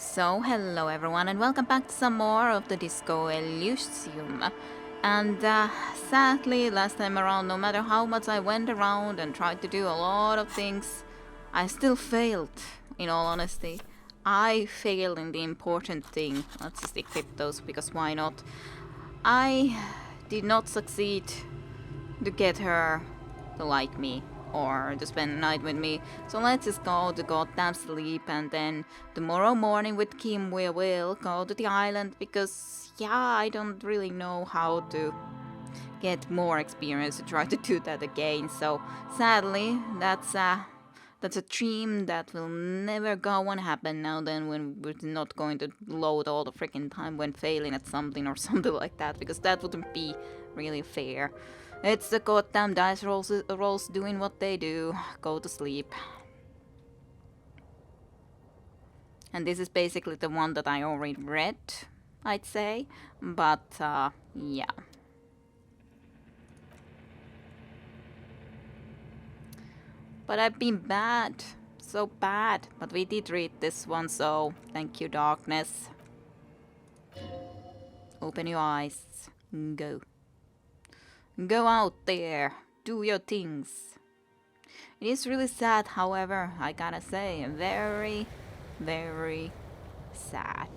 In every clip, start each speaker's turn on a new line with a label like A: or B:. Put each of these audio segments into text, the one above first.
A: So, hello everyone, and welcome back to some more of the Disco Elysium. And sadly, last time around, no matter how much I went around and tried to do a lot of things, I still failed, in all honesty. I failed in the important thing. Let's just equip those, because why not? I did not succeed to get her to like me or to spend the night with me. So let's just go to goddamn sleep, and then tomorrow morning with Kim we will go to the island, because yeah, I don't really know how to get more experience to try to do that again. So sadly, that's a dream that will never go and happen now then, when we're not going to load all the freaking time when failing at something or something like that, because that wouldn't be really fair. It's the goddamn dice rolls doing what they do. Go to sleep. And this is basically the one that I already read, I'd say. But, yeah. But I've been bad. So bad. But we did read this one, so thank you, darkness. Open your eyes. Go. Go out there. Do your things. It is really sad, however, I gotta say. Very, very sad.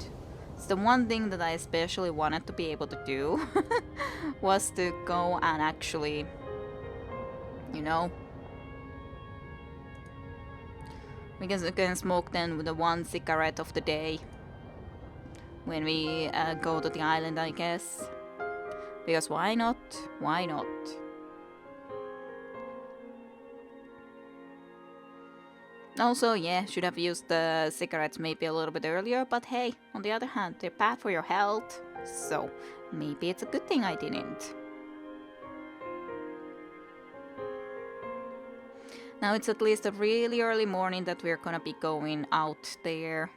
A: It's the one thing that I especially wanted to be able to do. Was to go and actually, you know, we can smoke then with the one cigarette of the day when we go to the island, I guess. Because why not? Why not? Also, yeah, should have used the cigarettes maybe a little bit earlier, but hey, on the other hand, they're bad for your health, so maybe it's a good thing I didn't. Now it's at least a really early morning that we're gonna be going out there,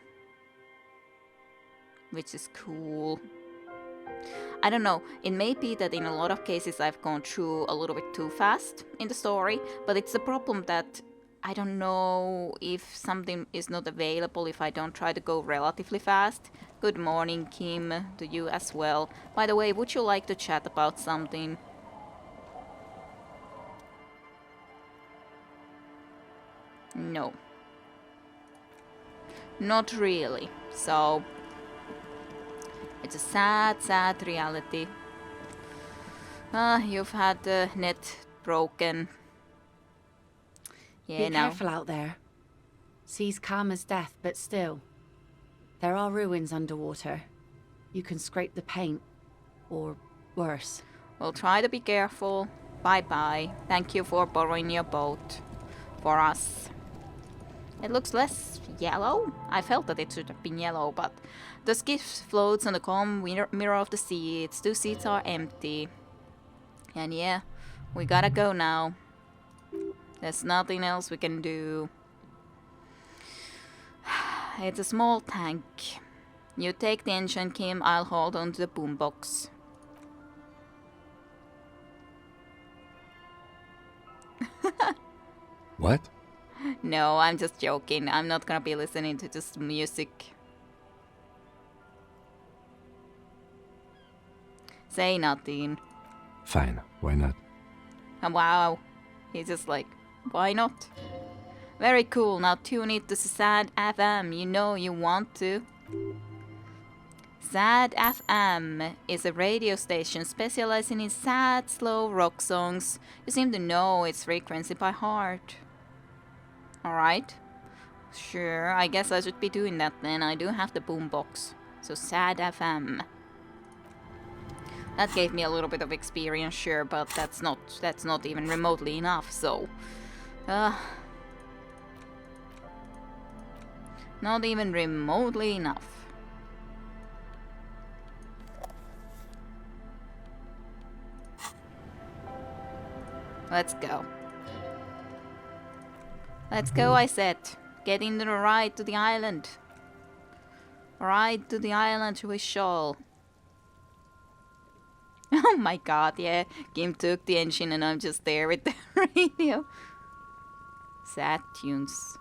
A: which is cool. I don't know, it may be that in a lot of cases I've gone through a little bit too fast in the story, but it's the problem that I don't know if something is not available if I don't try to go relatively fast. Good morning, Kim, to you as well. By the way, would you like to chat about something? No. Not really. So, it's a sad, sad reality. You've had the net broken. Yeah,
B: Be careful out there. Sea's calm as death, but still. There are ruins underwater. You can scrape the paint. Or worse.
A: We'll try to be careful. Bye-bye. Thank you for borrowing your boat. For us. It looks less yellow. I felt that it should have been yellow, but the skiff floats on the calm mirror of the sea. Its 2 seats are empty. And yeah, we gotta go now. There's nothing else we can do. It's a small tank. You take the engine, Kim. I'll hold on to the boombox.
C: What?
A: No, I'm just joking. I'm not gonna be listening to just music. Say nothing.
C: Fine, why not?
A: Wow. He's just like, why not? Very cool. Now tune it to Sad FM. You know you want to. Sad FM is a radio station specializing in sad, slow rock songs. You seem to know its frequency by heart. Alright. Sure, I guess I should be doing that then. I do have the boombox. So Sad FM. That gave me a little bit of experience, sure, but that's not even remotely enough, so... not even remotely enough. Let's go. Let's go, I said. Get into the ride to the island. Ride to the island we shall. Oh my god, yeah. Kim took the engine and I'm just there with the radio. Sad tunes.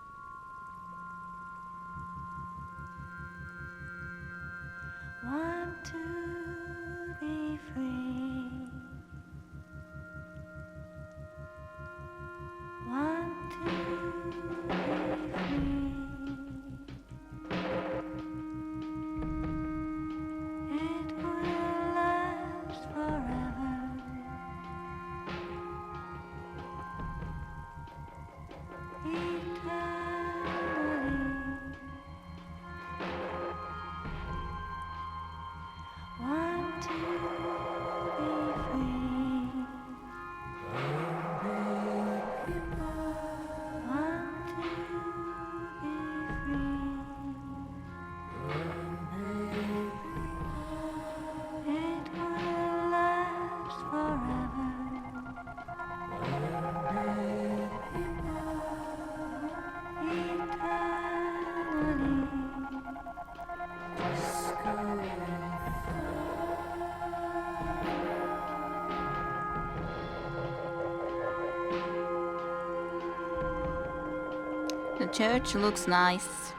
A: church looks nice.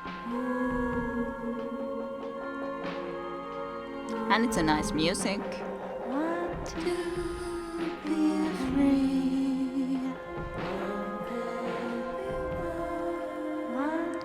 A: And it's a nice music. Want to be free. Want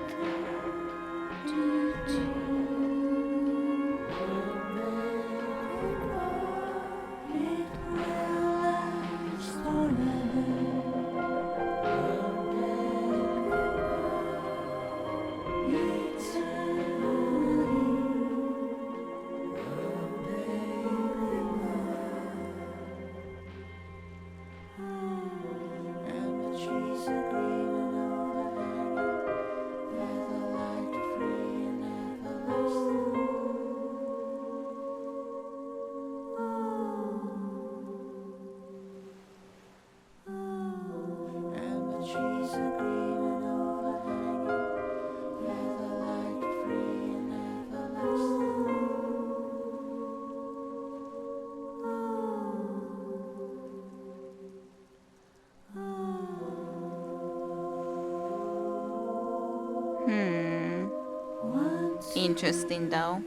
A: Interesting though.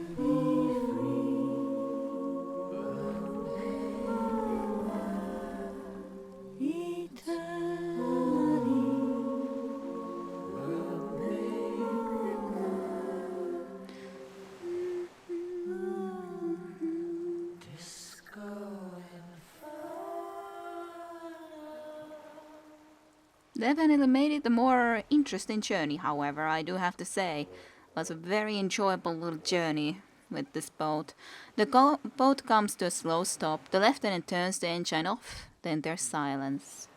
A: Definitely made it a more interesting journey, however, I do have to say. It was a very enjoyable little journey with this boat. The boat comes to a slow stop. The lieutenant turns the engine off. Then there's silence.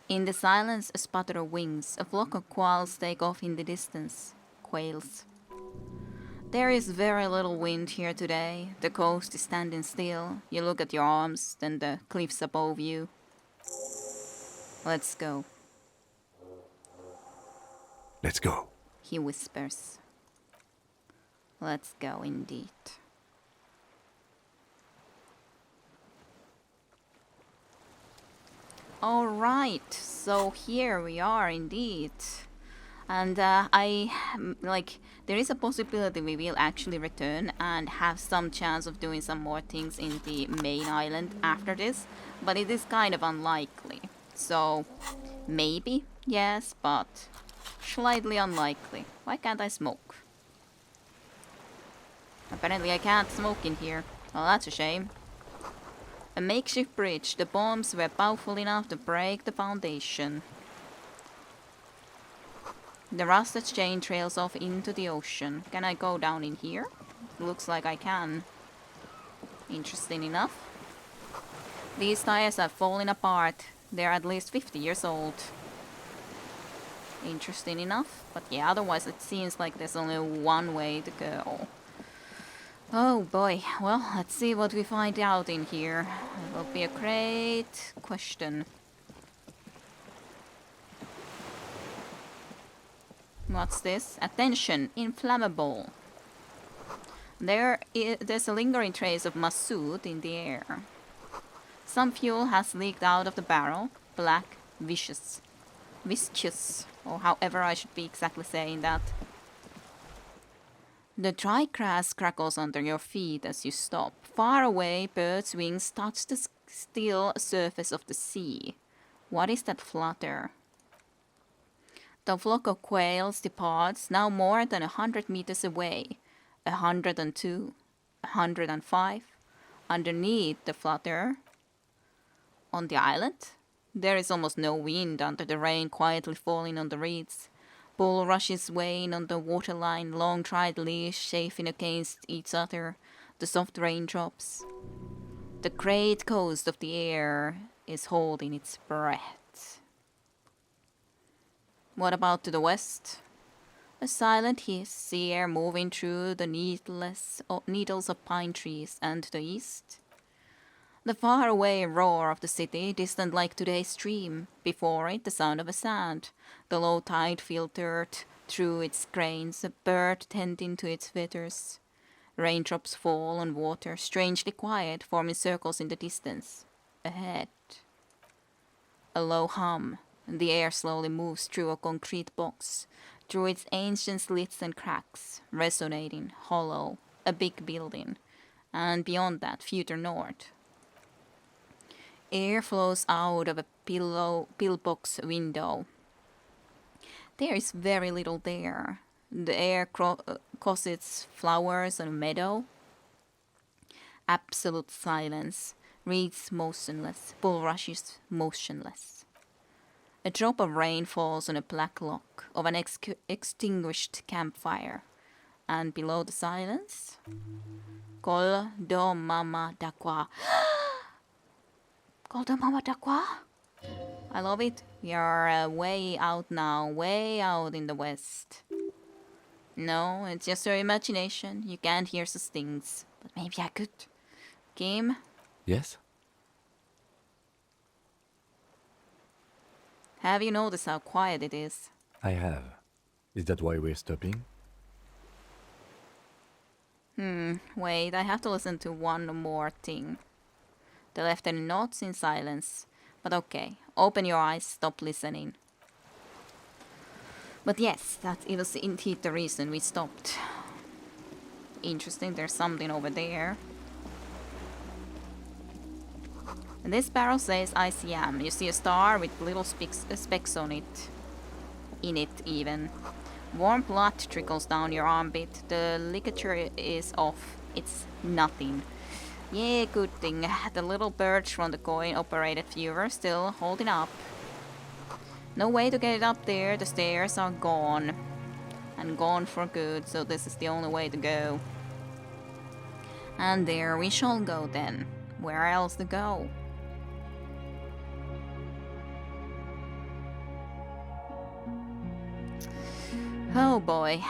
A: In the silence, a sputter of wings. A flock of quails take off in the distance. Quails. There is very little wind here today. The coast is standing still. You look at your arms, then the cliffs above you. Let's go.
C: Let's go.
A: He whispers. Let's go indeed. Alright, so here we are indeed. And there is a possibility we will actually return and have some chance of doing some more things in the main island after this, but it is kind of unlikely. So, maybe, yes, but slightly unlikely. Why can't I smoke? Apparently I can't smoke in here. Well, that's a shame. A makeshift bridge. The bombs were powerful enough to break the foundation. The rusted chain trails off into the ocean. Can I go down in here? Looks like I can. Interesting enough. These tires have fallen apart. They're at least 50 years old. Interesting enough. But yeah, otherwise it seems like there's only one way to go. Oh boy. Well, let's see what we find out in here. It will be a great question. What's this? Attention! Inflammable. There's a lingering trace of masood in the air. Some fuel has leaked out of the barrel. Black, viscous, or however I should be exactly saying that. The dry grass crackles under your feet as you stop. Far away, birds' wings touch the still surface of the sea. What is that flutter? The flock of quails departs, now more than 100 meters away. 102, 105. Underneath the flutter, on the island, there is almost no wind under the rain quietly falling on the reeds. Bulrushes swaying on the waterline, long dried leaves chafing against each other, the soft raindrops. The great coast of the air is holding its breath. What about to the west? A silent hiss, the air moving through the needles of pine trees, and to the east. The faraway roar of the city, distant like today's stream. Before it, the sound of a sand. The low tide filtered through its grains, a bird tending to its feathers. Raindrops fall on water, strangely quiet, forming circles in the distance. Ahead. A low hum. The air slowly moves through a concrete box, through its ancient slits and cracks, resonating, hollow, a big building, and beyond that, future north. Air flows out of a pillbox window. There is very little there. The air causes flowers on a meadow. Absolute silence. Reeds motionless. Bulrushes motionless. A drop of rain falls on a black log of an extinguished campfire. And below the silence, Col do mama d'aqua. Col do mama d'aqua? I love it. We are way out now, way out in the west. No, it's just your imagination. You can't hear such things. But maybe I could. Kim?
C: Yes?
A: Have you noticed how quiet it is?
C: I have. Is that why we're stopping?
A: Wait, I have to listen to one more thing. The lieutenant nods in silence. But okay, open your eyes, stop listening. But yes, that it was indeed the reason we stopped. Interesting, there's something over there. And this barrel says Elysium. You see a star with little specks on it. In it, even. Warm blood trickles down your armpit. The ligature is off. It's nothing. Yeah, good thing. The little birch from the coin-operated viewer still holding up. No way to get it up there. The stairs are gone. And gone for good, so this is the only way to go. And there we shall go then. Where else to go? Oh boy.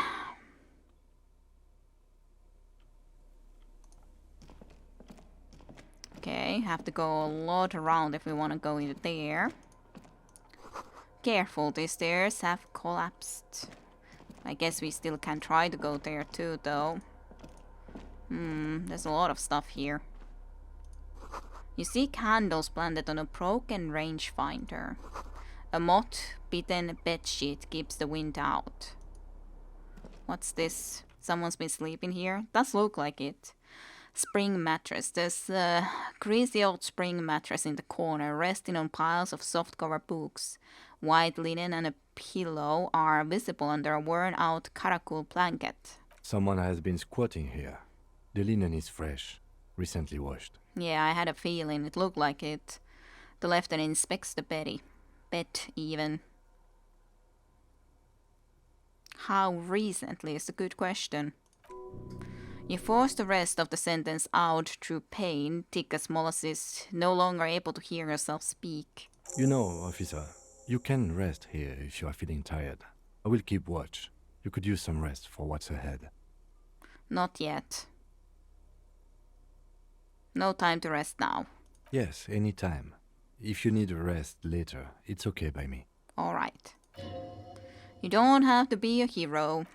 A: Okay, have to go a lot around if we want to go into there. Careful, these stairs have collapsed. I guess we still can try to go there too, though. There's a lot of stuff here. You see candles planted on a broken rangefinder. A moth-bitten bedsheet keeps the wind out. What's this? Someone's been sleeping here? Does look like it. Spring mattress. There's a greasy old spring mattress in the corner, resting on piles of soft-cover books. White linen and a pillow are visible under a worn-out karakul blanket.
C: Someone has been squatting here. The linen is fresh, recently washed.
A: Yeah, I had a feeling. It looked like it. The lieutenant inspects the bed even. How recently is a good question. You force the rest of the sentence out through pain, thick as molasses, no longer able to hear yourself speak.
C: You know, officer, you can rest here if you are feeling tired. I will keep watch. You could use some rest for what's ahead.
A: Not yet. No time to rest now.
C: Yes, any time. If you need a rest later, it's okay by me.
A: Alright. You don't have to be a hero.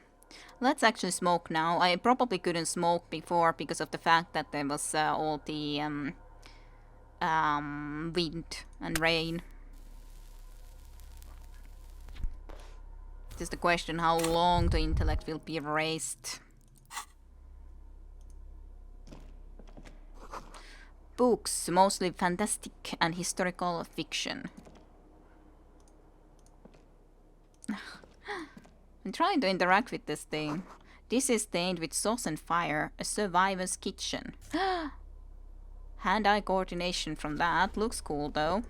A: Let's actually smoke now. I probably couldn't smoke before because of the fact that there was all the wind and rain. Just the question how long the intellect will be raised. Books, mostly fantastic and historical fiction. I'm trying to interact with this thing. This is stained with sauce and fire, a survivor's kitchen. Hand-eye coordination from that. Looks cool though.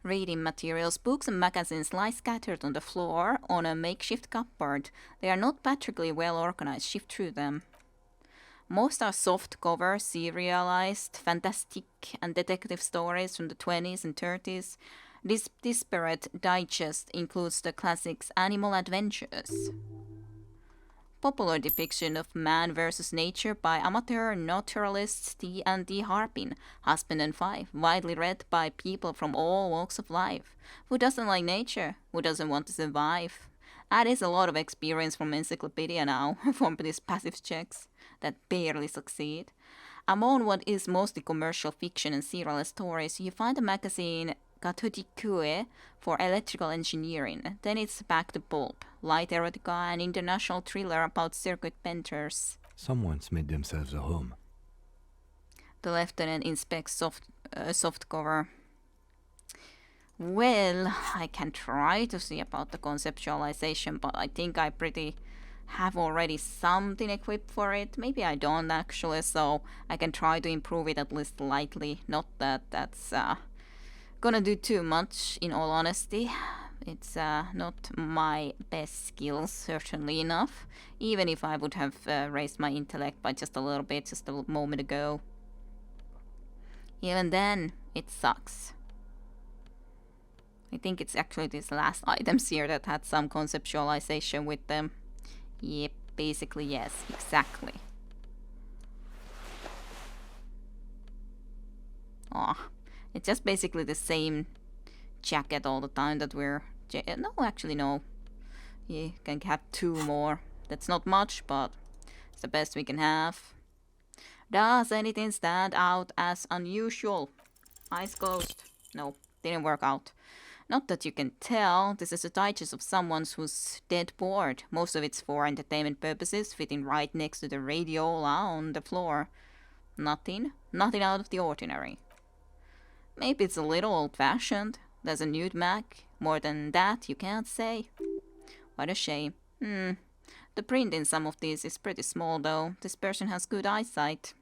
A: Reading materials, books and magazines lie scattered on the floor on a makeshift cupboard. They are not particularly well organized. Shift through them. Most are soft cover, serialized, fantastic and detective stories from the 20s and 30s. This disparate digest includes the classics Animal Adventures. Popular depiction of man versus nature by amateur naturalists T&D Harpin, husband and wife, widely read by people from all walks of life. Who doesn't like nature? Who doesn't want to survive? That is a lot of experience from Encyclopedia now, from these passive checks that barely succeed. Among what is mostly commercial fiction and serial stories, you find the magazine Gato for electrical engineering. Then it's back to pulp, light erotica, and international thriller about circuit benders.
C: Someone's made themselves a home.
A: The lieutenant inspects soft cover. Well, I can try to see about the conceptualization, but I think I pretty have already something equipped for it. Maybe I don't actually, so I can try to improve it at least slightly. Not that that's gonna do too much, in all honesty. It's not my best skills, certainly enough, even if I would have raised my intellect by just a little bit just a moment ago. Even then, it sucks. I think it's actually these last items here that had some conceptualization with them. Yep, basically yes, exactly. Aw, it's just basically the same jacket all the time that we're... No, actually no. You can have 2 more. That's not much, but it's the best we can have. Does anything stand out as unusual? Eyes closed. No, didn't work out. Not that you can tell. This is a digest of someone who's dead bored. Most of it's for entertainment purposes, fitting right next to the radiola on the floor. Nothing out of the ordinary. Maybe it's a little old-fashioned. There's a nude Mac. More than that, you can't say. What a shame. The print in some of these is pretty small, though. This person has good eyesight.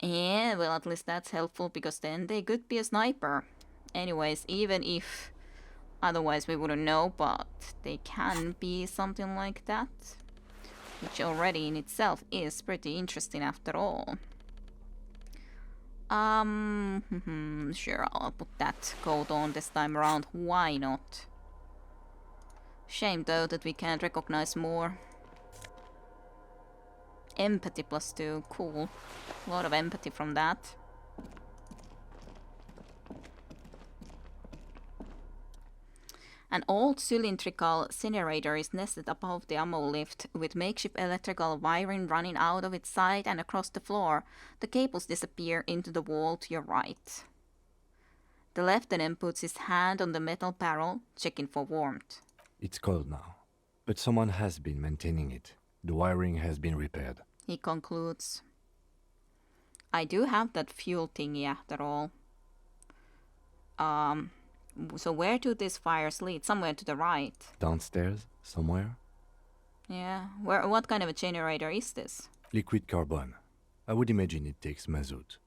A: Yeah, well, at least that's helpful, because then they could be a sniper. Anyways, even if otherwise we wouldn't know, but they can be something like that. Which already in itself is pretty interesting after all. Sure, I'll put that coat on this time around. Why not? Shame though that we can't recognize more. Empathy +2, cool. A lot of empathy from that. An old cylindrical generator is nested above the ammo lift, with makeshift electrical wiring running out of its side and across the floor. The cables disappear into the wall to your right. The lieutenant puts his hand on the metal barrel, checking for warmth.
C: It's cold now, but someone has been maintaining it. The wiring has been repaired.
A: He concludes. I do have that fuel thingy after all. So where do these fires lead? Somewhere to the right.
C: Downstairs, somewhere?
A: Yeah. What kind of a generator is this?
C: Liquid carbon. I would imagine it takes mazout.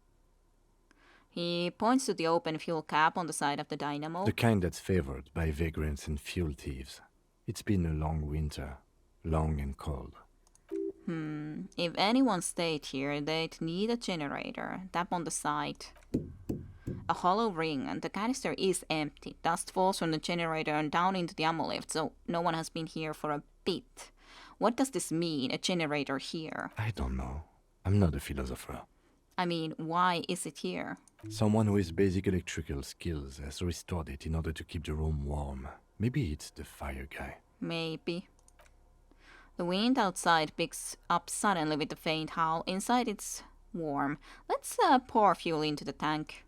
A: He points to the open fuel cap on the side of the dynamo.
C: The kind that's favored by vagrants and fuel thieves. It's been a long winter. Long and cold.
A: If anyone stayed here, they'd need a generator. Tap on the side. A hollow ring, and the canister is empty. Dust falls from the generator and down into the ammo lift, so no one has been here for a bit. What does this mean, a generator here?
C: I don't know. I'm not a philosopher.
A: I mean, why is it here?
C: Someone with basic electrical skills has restored it in order to keep the room warm. Maybe it's the fire guy.
A: Maybe. The wind outside picks up suddenly with a faint howl. Inside it's warm. Let's pour fuel into the tank.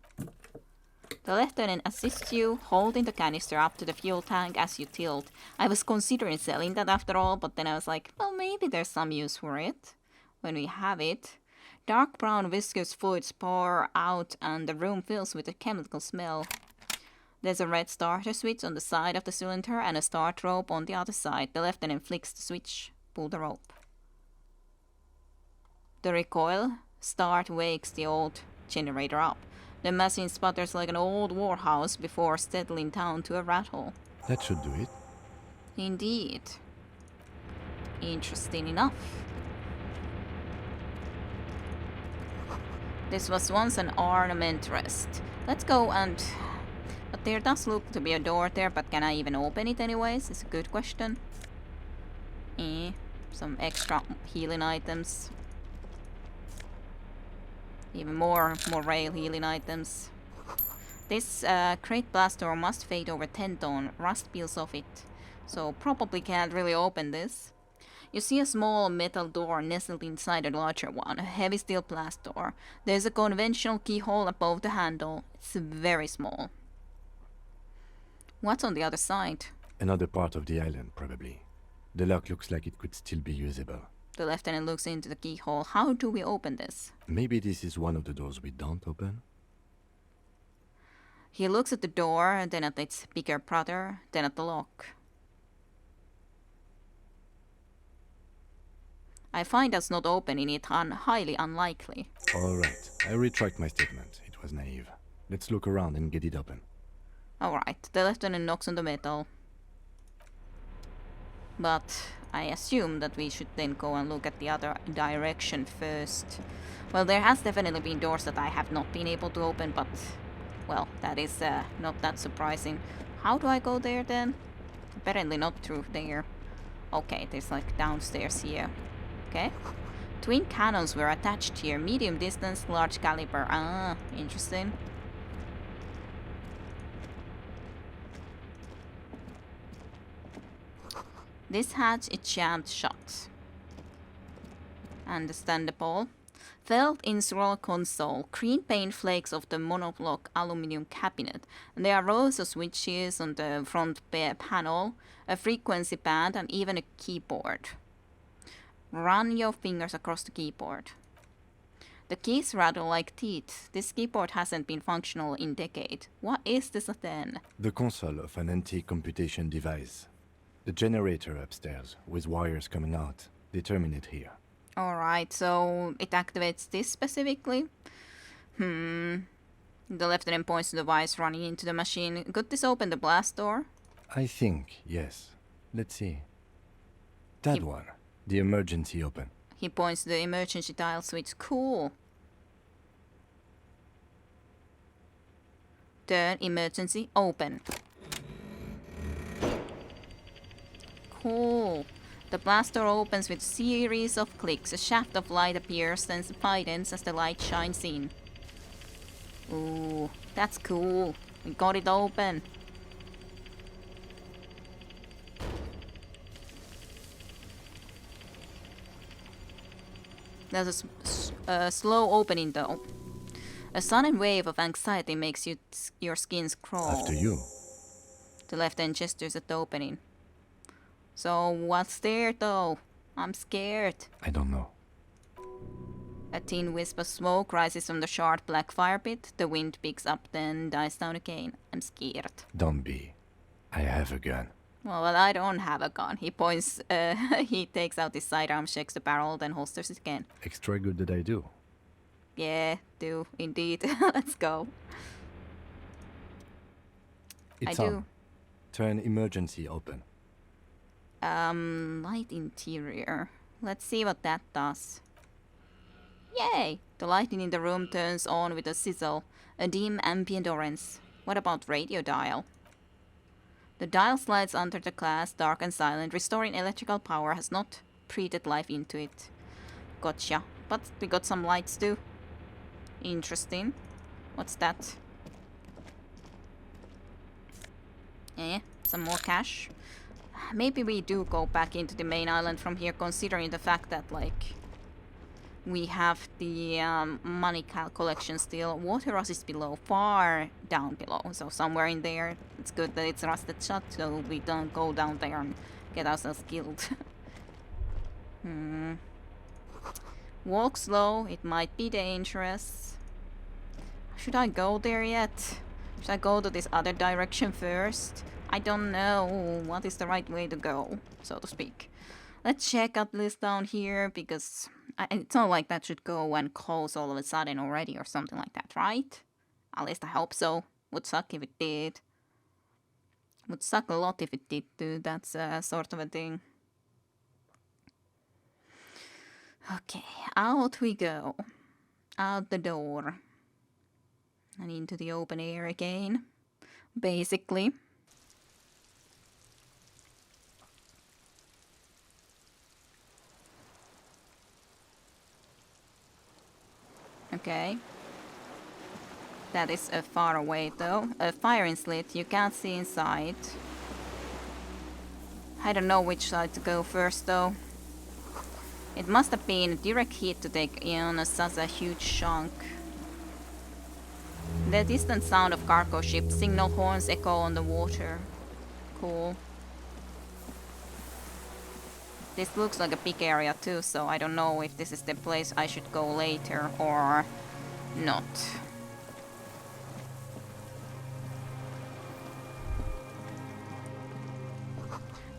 A: The lieutenant assists you, holding the canister up to the fuel tank as you tilt. I was considering selling that after all, but then I was like, well, maybe there's some use for it when we have it. Dark brown viscous fluids pour out and the room fills with a chemical smell. There's a red starter switch on the side of the cylinder and a start rope on the other side. The lieutenant flicks the switch. Pull the rope. The recoil start wakes the old generator up. The machine sputters like an old warhouse before settling down to a rattle.
C: That should do it.
A: Indeed. Interesting enough. This was once an ornament rest. Let's go and... But there does look to be a door there, but can I even open it anyways? It's a good question. Some extra healing items. Even more rail healing items. This crate blast door must fade over 10 ton. Rust peels off it. So probably can't really open this. You see a small metal door nestled inside a larger one, a heavy steel blast door. There's a conventional keyhole above the handle. It's very small. What's on the other side?
C: Another part of the island, probably. The lock looks like it could still be usable.
A: The lieutenant looks into the keyhole. How do we open this?
C: Maybe this is one of the doors we don't open?
A: He looks at the door, then at its bigger brother, then at the lock. I find us not opening it highly unlikely.
C: Alright, I retract my statement. It was naive. Let's look around and get it open.
A: Alright, the lieutenant knocks on the metal. But I assume that we should then go and look at the other direction first. Well, there has definitely been doors that I have not been able to open, but... well, that is not that surprising. How do I go there then? Apparently not through there. Okay, there's like downstairs here. Okay. Twin cannons were attached here. Medium distance, large caliber. Ah, interesting. This hatch is jammed shut. Understandable. Felt insular console. Green paint flakes of the monoblock aluminum cabinet. And there are rows of switches on the front panel, a frequency band, and even a keyboard. Run your fingers across the keyboard. The keys rattle like teeth. This keyboard hasn't been functional in decades. What is this then?
C: The console of an anti-computation device. The generator upstairs, with wires coming out. They terminate here.
A: Alright, so it activates this specifically? The lieutenant points to the wires running into the machine. Could this open the blast door?
C: I think, yes. Let's see. That one. The emergency open.
A: He points to the emergency dial switch. Cool. Turn emergency open. Cool. The blast door opens with a series of clicks. A shaft of light appears, then widens as the light shines in. Ooh, that's cool. We got it open. There's a slow opening though. A sudden wave of anxiety makes your skin crawl.
C: After you.
A: The lieutenant gestures at the opening. So what's there though? I'm scared.
C: I don't know.
A: A thin wisp of smoke rises from the charred black fire pit. The wind picks up, then dies down again. I'm scared.
C: Don't be. I have a gun.
A: Well, I don't have a gun. He points, he takes out his sidearm, shakes the barrel, then holsters it again.
C: Extra good that I do.
A: Yeah, do, indeed. Let's go.
C: It's
A: I
C: on.
A: do.
C: Turn emergency open.
A: Light interior. Let's see what that does. Yay! The lighting in the room turns on with a sizzle, a dim ambient orange. What about radio dial? The dial slides under the glass, dark and silent. Restoring electrical power has not breathed life into it. Gotcha. But we got some lights too. Interesting. What's that? Some more cash. Maybe we do go back into the main island from here, considering the fact that, like, we have the money collection still. Water rust is below, far down below. So somewhere in there. It's good that it's rusted shut, so we don't go down there and get ourselves killed. Walk slow, it might be dangerous. Should I go there yet? Should I go to this other direction first? I don't know what is the right way to go, so to speak. Let's check out this down here, because it's not like that should go and close all of a sudden already or something like that, right? At least I hope so. Would suck if it did. Would suck a lot if it did too. That's sort of a thing. Okay, out we go. Out the door. And into the open air again. Basically. Okay. That is far away though. A firing slit, you can't see inside. I don't know which side to go first though. It must have been a direct hit to take in such a huge chunk. The distant sound of cargo ship signal horns echo on the water. Cool. This looks like a big area too, so I don't know if this is the place I should go later or not.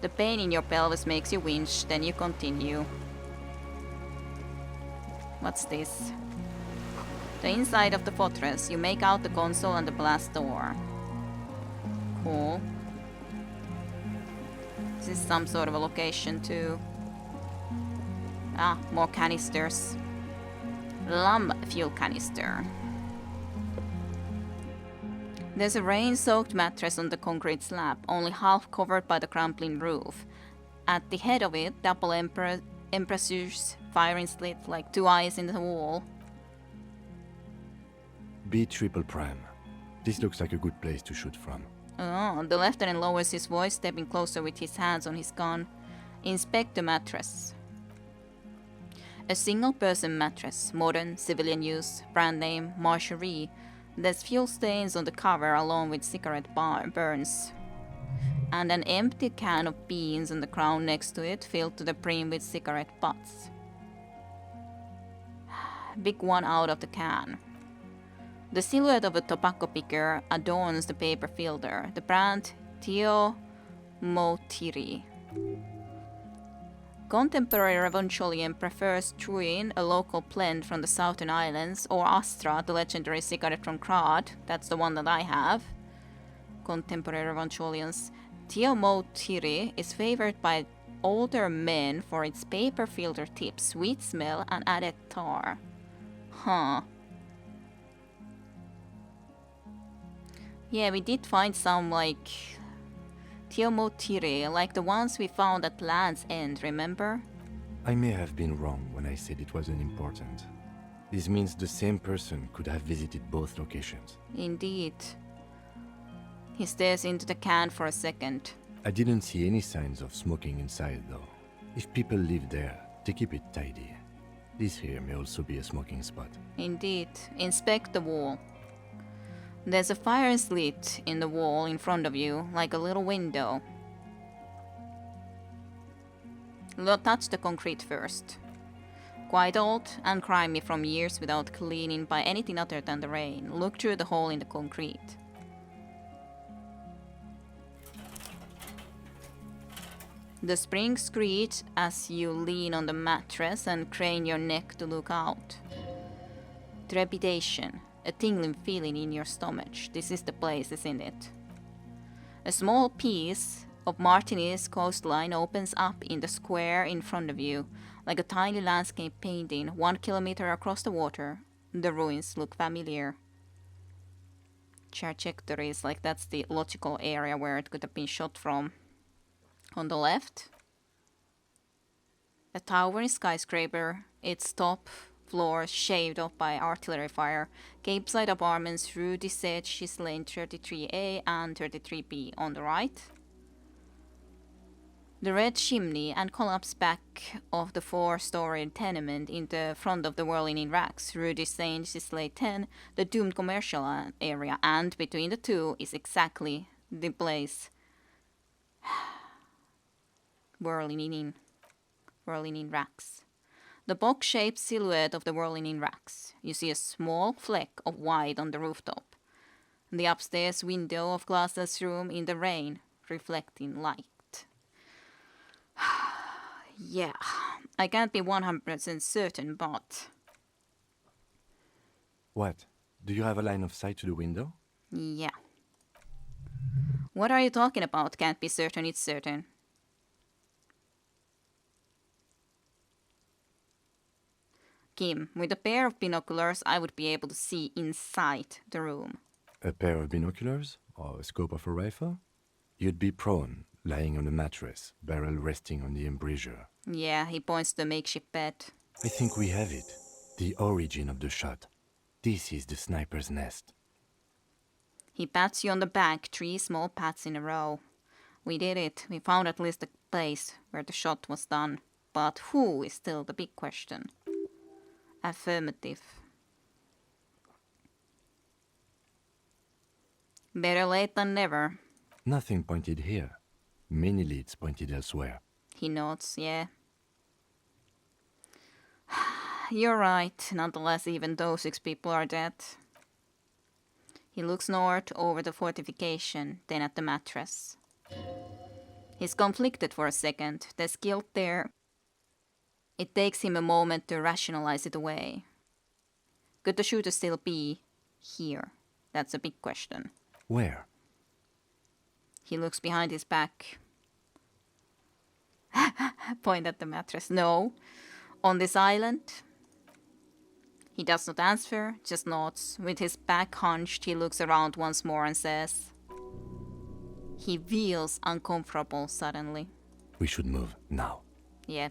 A: The pain in your pelvis makes you winch, then you continue. What's this? The inside of the fortress. You make out the console and the blast door. Cool. This is some sort of a location too. Ah, more canisters. Lum fuel canister. There's a rain-soaked mattress on the concrete slab, only half covered by the crumbling roof. At the head of it, double embrasures firing slits like two eyes in the wall.
C: B triple prime. This looks like a good place to shoot from.
A: Oh, the lieutenant lowers his voice, stepping closer with his hands on his gun. Inspect the mattress. A single-person mattress, modern, civilian use, brand name, Marcherie. There's fuel stains on the cover along with cigarette burns. And an empty can of beans on the ground next to it, filled to the brim with cigarette butts. Big one out of the can. The silhouette of a tobacco picker adorns the paper filter. The brand Tio Motiri. Contemporary Revolutionarian prefers Truin, a local blend from the Southern Islands, or Astra, the legendary cigarette from Krad. That's the one that I have. Contemporary Revolutionarians. Tio Motiri is favored by older men for its paper filter tip, sweet smell, and added tar. Huh. Yeah, we did find some, like, Tiomotiri, like the ones we found at Land's End, remember?
C: I may have been wrong when I said it wasn't important. This means the same person could have visited both locations.
A: Indeed. He stares into the can for a second.
C: I didn't see any signs of smoking inside, though. If people live there, they keep it tidy. This here may also be a smoking spot.
A: Indeed. Inspect the wall. There's a fire slit in the wall in front of you, like a little window. Touch the concrete first. Quite old and grimy from years without cleaning by anything other than the rain. Look through the hole in the concrete. The springs screech as you lean on the mattress and crane your neck to look out. Trepidation. A tingling feeling in your stomach. This is the place, isn't it? A small piece of Martini's coastline opens up in the square in front of you, like a tiny landscape painting 1 kilometer across the water. The ruins look familiar. Trajectories, like that's the logical area where it could have been shot from. On the left, a towering skyscraper, its top floor shaved off by artillery fire. Capeside apartments, Rue du Sèche, Lane 33A and 33B on the right. The red chimney and collapsed back of the 4-story tenement in the front of the whirling in racks, Rue du Sèche, Lane 10, the doomed commercial area, and between the two is exactly the place whirling in racks. The box-shaped silhouette of the whirling in racks. You see a small fleck of white on the rooftop. The upstairs window of glassless room in the rain, reflecting light. Yeah, I can't be 100% certain, but...
C: What? Do you have a line of sight to the window?
A: Yeah. What are you talking about? Can't be certain, it's certain. Kim, with a pair of binoculars, I would be able to see inside the room.
C: A pair of binoculars? Or a scope of a rifle? You'd be prone, lying on a mattress, barrel resting on the embrasure.
A: Yeah, he points to the makeshift bed.
C: I think we have it. The origin of the shot. This is the sniper's nest.
A: He pats you on the back, 3 small pats in a row. We did it. We found at least the place where the shot was done. but who is still the big question. Affirmative. Better late than never.
C: Nothing pointed here. Many leads pointed elsewhere.
A: He nods, yeah. You're right, nonetheless, even though 6 people are dead. He looks north over the fortification, then at the mattress. He's conflicted for a second. There's guilt there. It takes him a moment to rationalize it away. Could the shooter still be here? That's a big question.
C: Where?
A: He looks behind his back. Point at the mattress. No. On this island? He does not answer, just nods. With his back hunched, he looks around once more and says... He feels uncomfortable suddenly.
C: We should move now.
A: Yeah.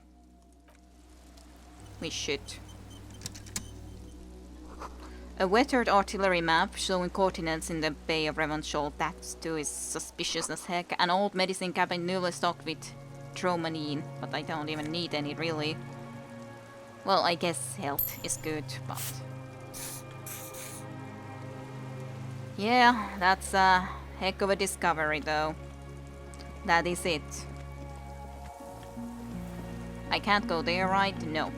A: We should. A weathered artillery map showing coordinates in the Bay of Revanchol. That too is suspicious as heck. An old medicine cabinet newly stocked with dromanine, but I don't even need any really. Well, I guess health is good, but... Yeah, that's a heck of a discovery though. That is it. I can't go there, right? No.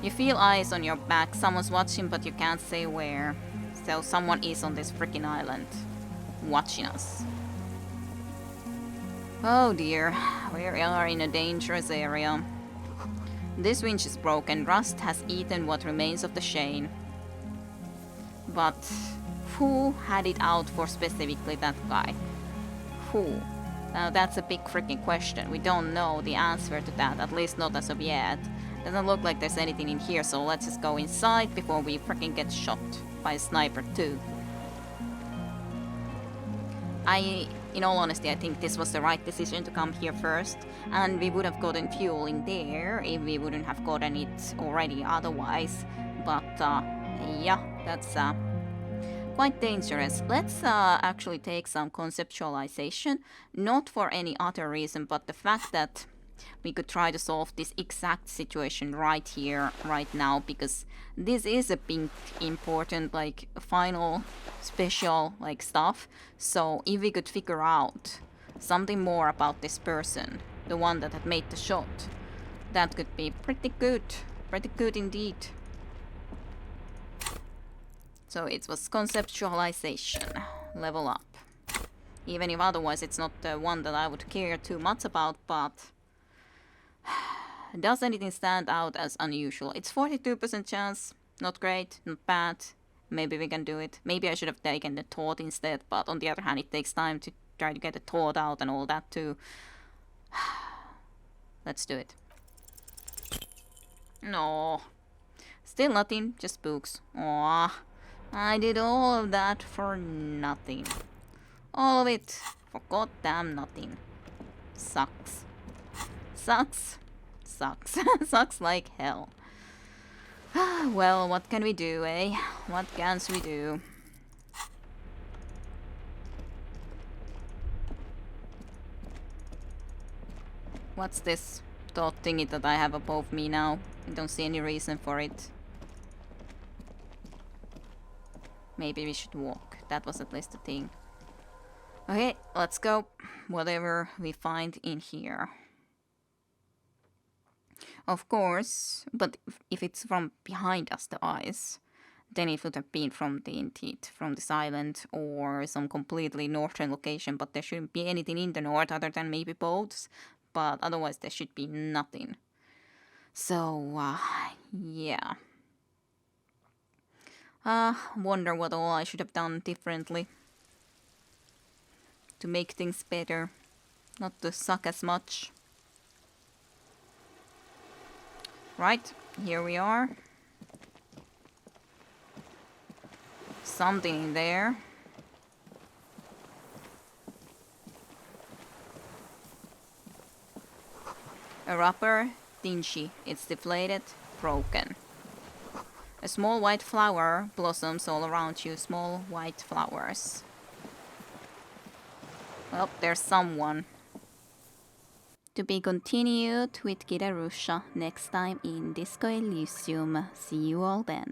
A: You feel eyes on your back, someone's watching but you can't say where. So someone is on this freaking island. Watching us. Oh dear, we are in a dangerous area. This winch is broken, rust has eaten what remains of the chain. But who had it out for specifically that guy? Who? Now that's a big freaking question. We don't know the answer to that, at least not as of yet. Doesn't look like there's anything in here, so let's just go inside before we freaking get shot by a sniper too. In all honesty, I think this was the right decision to come here first, and we would have gotten fuel in there if we wouldn't have gotten it already otherwise. But yeah, that's quite dangerous. Let's actually take some conceptualization, not for any other reason, but the fact that we could try to solve this exact situation right here, right now, because this is a big, important, like, final, special, like, stuff. So if we could figure out something more about this person, the one that had made the shot, that could be pretty good indeed. So it was conceptualization, level up. Even if otherwise it's not the one that I would care too much about, but... Does anything stand out as unusual? It's 42% chance. Not great, not bad. Maybe we can do it. Maybe I should have taken the thought instead, but on the other hand, it takes time to try to get the thought out and all that too. Let's do it. No. Still nothing, just books. Aww. I did all of that for nothing. All of it for goddamn nothing. Sucks. Sucks. Sucks like hell. Well, what can we do, eh? What can we do? What's this thought thingy that I have above me now? I don't see any reason for it. Maybe we should walk. That was at least a thing. Okay, let's go. Whatever we find in here. Of course, but if it's from behind us, the eyes, then it would have been from from this island or some completely northern location, but there shouldn't be anything in the north other than maybe boats, but otherwise there should be nothing. So, yeah. Wonder what all I should have done differently to make things better, not to suck as much. Right, here we are. Something in there. A wrapper, dingy, it's deflated, broken. A small white flower blossoms all around you, small white flowers. Well, there's someone. To be continued with Kira Rusha next time in Disco Elysium. See you all then.